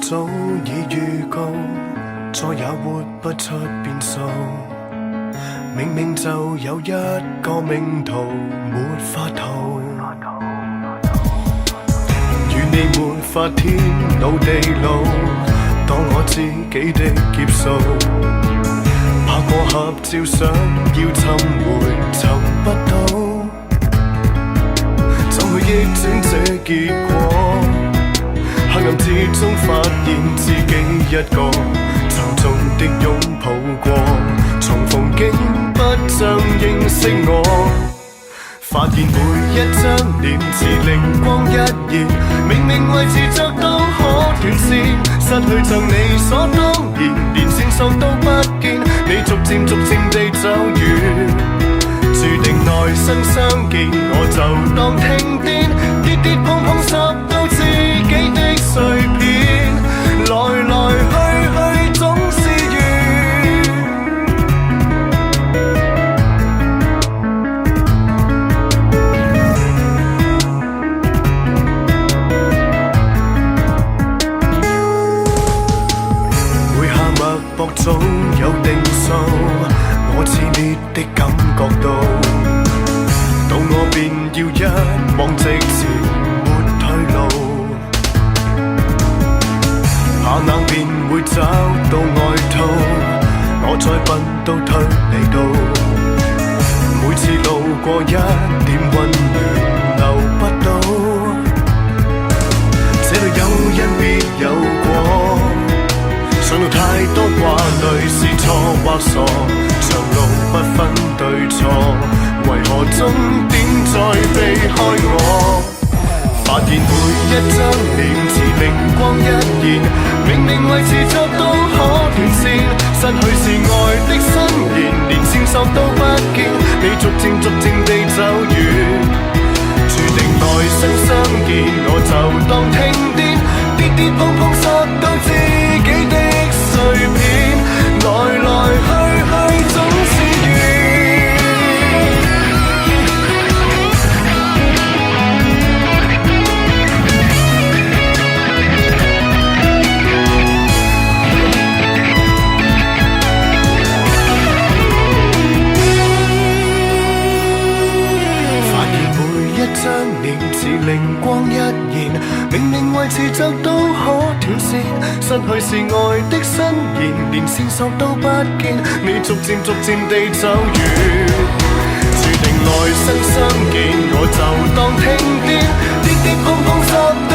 早已預告，再也活不出變數。明明就有一個命途沒法逃，與你沒法天老地老，當我自己的劫數。拍過合照相要尋回尋不到，怎去逆轉這結果？黑暗之中發現自己一個，沉重的擁抱過，重逢竟不像認識我。發現每一張臉似靈光一現，明明維持着都可斷線，失去像理所當然，連線索都不見，你逐漸地走遠，注定來生相見，我就當聽癲，跌跌碰碰拾到自己的碎片，來來去去總是緣。每下脈搏早有定數，我熾烈的感覺到我便要一往直前沒退路，怕冷便會找到外套，我再笨都推你到，每次路過一點溫暖留不到，這裏有因必有果，想到太多掛慮是錯或傻，長路不分對錯，為何終點再避開我？發現每一張臉似靈光一現，明明維持着都可斷線，失去是愛的伸延，連線索都不見，你逐漸地走遠，注定來生相見，我就當聽癲，跌跌碰碰拾到自己的碎片，來來去總是緣。張臉似靈光一現，明明維持着都可斷線，失去是愛的伸延，連線索都不見，你逐漸地走遠，注定來生相見，我就當聽癲，跌跌碰碰拾到